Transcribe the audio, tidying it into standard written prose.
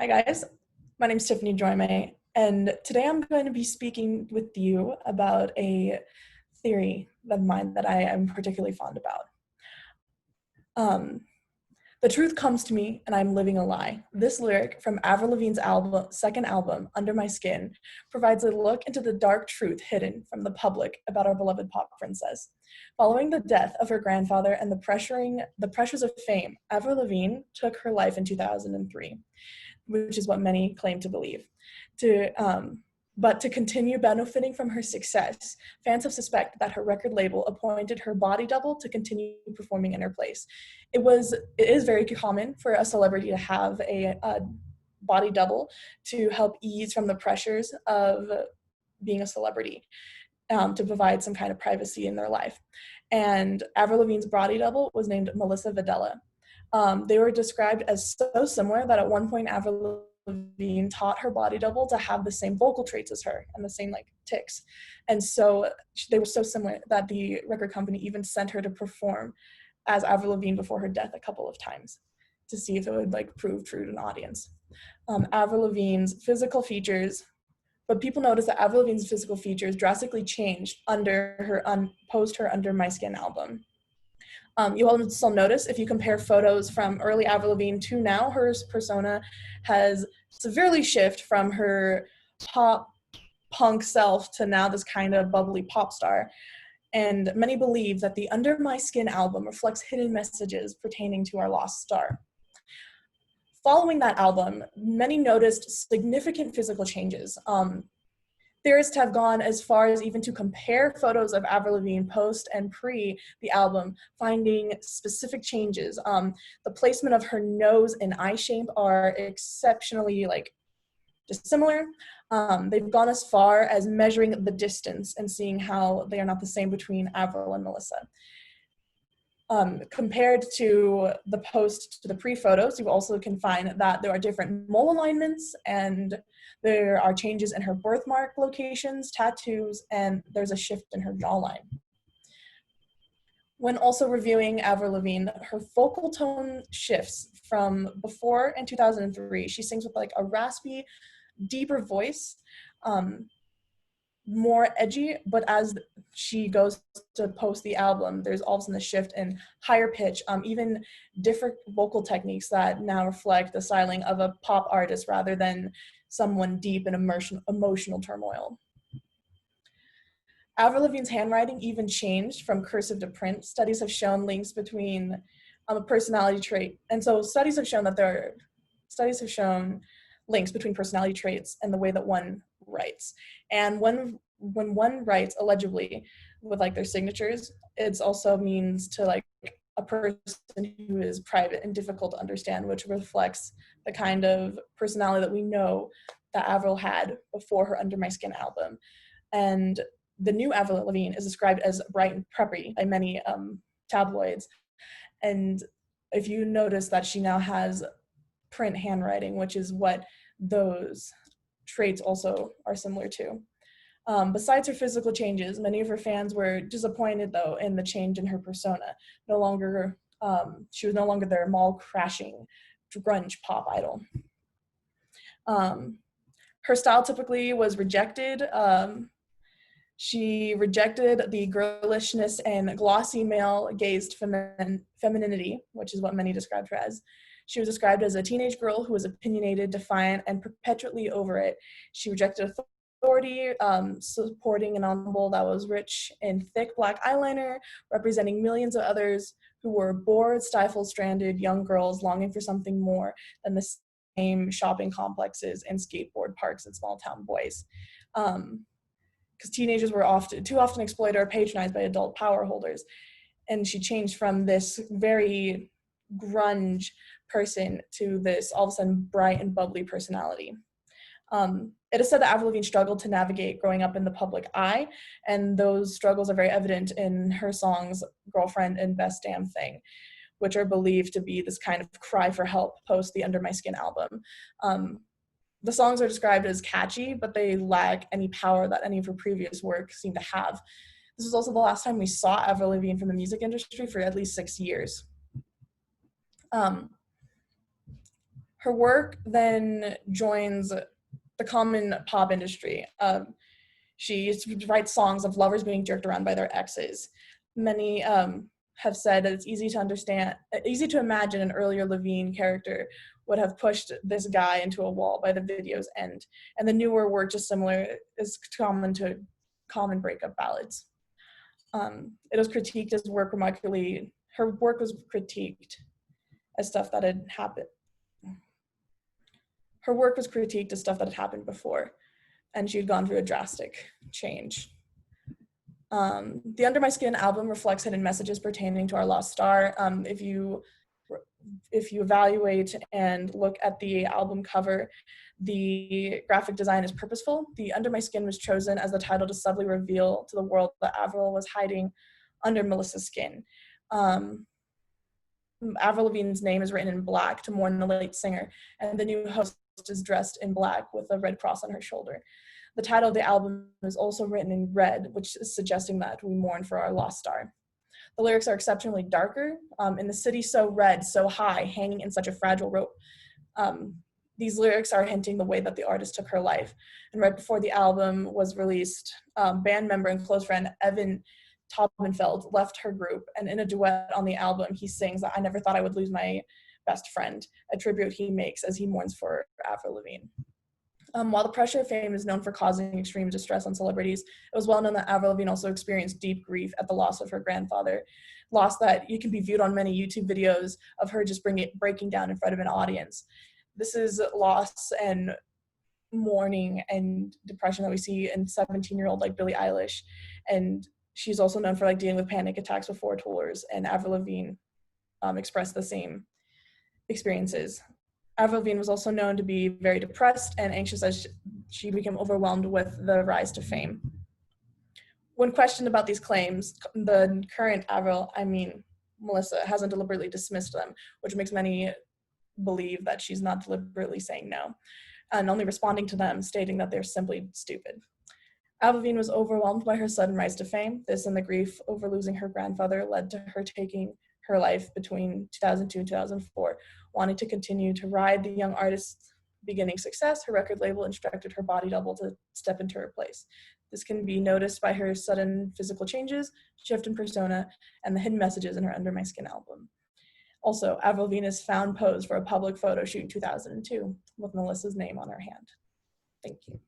Hi guys, my name is Tiffany Joyme, and today I'm going to be speaking with you about a theory of mine that I am particularly fond about. Um, the truth comes to me and I'm living a lie. This lyric from Avril Lavigne's second album, Under My Skin, provides a look into the dark truth hidden from the public about our beloved pop princess. Following the death of her grandfather and the pressures of fame, Avril Lavigne took her life in 2003. Which is what many claim to believe. But to continue benefiting from her success, fans have suspected that her record label appointed her body double to continue performing in her place. It is very common for a celebrity to have a body double to help ease from the pressures of being a celebrity, to provide some kind of privacy in their life. And Avril Lavigne's body double was named Melissa Videla. They were described as so similar that at one point Avril Lavigne taught her body double to have the same vocal traits as her and the same tics. And so they were so similar that the record company even sent her to perform as Avril Lavigne before her death a couple of times to see if it would prove true to an audience. Avril Lavigne's physical features, but people noticed that Avril Lavigne's physical features drastically changed under her post her Under My Skin album. You'll also notice if you compare photos from early Avril Lavigne to now, her persona has severely shifted from her pop punk self to now this kind of bubbly pop star. And many believe that the Under My Skin album reflects hidden messages pertaining to our lost star. Following that album, many noticed significant physical changes. Theorists have gone as far as even to compare photos of Avril Lavigne post and pre the album, finding specific changes. The placement of her nose and eye shape are exceptionally dissimilar. They've gone as far as measuring the distance and seeing how they are not the same between Avril and Melissa. Compared to the post to the pre-photos, you also can find that there are different mole alignments, and there are changes in her birthmark locations, tattoos, and there's a shift in her jawline. When also reviewing Avril Lavigne, her vocal tone shifts from before in 2003. She sings with a raspy, deeper voice, more edgy, but as she goes to post the album, there's all of a sudden a shift in higher pitch, even different vocal techniques that now reflect the styling of a pop artist rather than someone deep in emotional turmoil. Avril Lavigne's handwriting even changed from cursive to print. Studies have shown links between a personality trait, and so studies have shown links between personality traits and the way that one writes. And when one writes allegibly with their signatures, it also means to a person who is private and difficult to understand, which reflects the kind of personality that we know that Avril had before her Under My Skin album. And the new Avril Lavigne is described as bright and preppy by many tabloids. And if you notice that she now has print handwriting, which is what those traits also are similar to. Besides her physical changes, many of her fans were disappointed, though, in the change in her persona. She was no longer their mall-crashing grunge pop idol. Her style typically was rejected. She rejected the girlishness and glossy male-gazed femininity, which is what many described her as. She was described as a teenage girl who was opinionated, defiant, and perpetually over it. She rejected authority, supporting an ensemble that was rich in thick black eyeliner, representing millions of others who were bored, stifled, stranded young girls longing for something more than the same shopping complexes and skateboard parks and small town boys. Because teenagers were too often exploited or patronized by adult power holders. And she changed from this very grunge person to this all of a sudden bright and bubbly personality. It is said that Avril Lavigne struggled to navigate growing up in the public eye, and those struggles are very evident in her songs Girlfriend and Best Damn Thing, which are believed to be this kind of cry for help post the Under My Skin album. The songs are described as catchy, but they lack any power that any of her previous work seemed to have. This was also the last time we saw Avril Lavigne from the music industry for at least 6 years. Her work then joins the common pop industry. She writes songs of lovers being jerked around by their exes. Many have said that it's easy to imagine an earlier Lavigne character would have pushed this guy into a wall by the video's end. And the newer work, just similar, is common to common breakup ballads. It was critiqued as work remarkably, her work was critiqued as stuff that had happened. Her work was critiqued as stuff that had happened before, and she had gone through a drastic change. The Under My Skin album reflects hidden messages pertaining to our lost star. If you evaluate and look at the album cover, the graphic design is purposeful. The Under My Skin was chosen as the title to subtly reveal to the world that Avril was hiding under Melissa's skin. Avril Lavigne's name is written in black to mourn the late singer, and the new host is dressed in black with a red cross on her shoulder. The title of the album is also written in red, which is suggesting that we mourn for our lost star. The lyrics are exceptionally darker. In the city so red, so high, hanging in such a fragile rope. These lyrics are hinting the way that the artist took her life. And right before the album was released, band member and close friend Evan Taubenfeld left her group, and in a duet on the album, he sings "I Never Thought I Would Lose My Best Friend," a tribute he makes as he mourns for Avril Lavigne. While the pressure of fame is known for causing extreme distress on celebrities, it was well known that Avril Lavigne also experienced deep grief at the loss of her grandfather, loss that you can be viewed on many YouTube videos of her just breaking down in front of an audience. This is loss and mourning and depression that we see in 17-year-old like Billie Eilish, and she's also known for like dealing with panic attacks before tours, and Avril Lavigne expressed the same experiences. Avril Lavigne was also known to be very depressed and anxious as she became overwhelmed with the rise to fame. When questioned about these claims, the current Avril, Melissa, hasn't deliberately dismissed them, which makes many believe that she's not deliberately saying no, and only responding to them, stating that they're simply stupid. Avril Lavigne was overwhelmed by her sudden rise to fame. This and the grief over losing her grandfather led to her taking her life between 2002 and 2004. Wanting to continue to ride the young artist's beginning success, her record label instructed her body double to step into her place. This can be noticed by her sudden physical changes, shift in persona, and the hidden messages in her Under My Skin album. Also, Avril Lavigne is found posed for a public photo shoot in 2002 with Melissa's name on her hand. Thank you.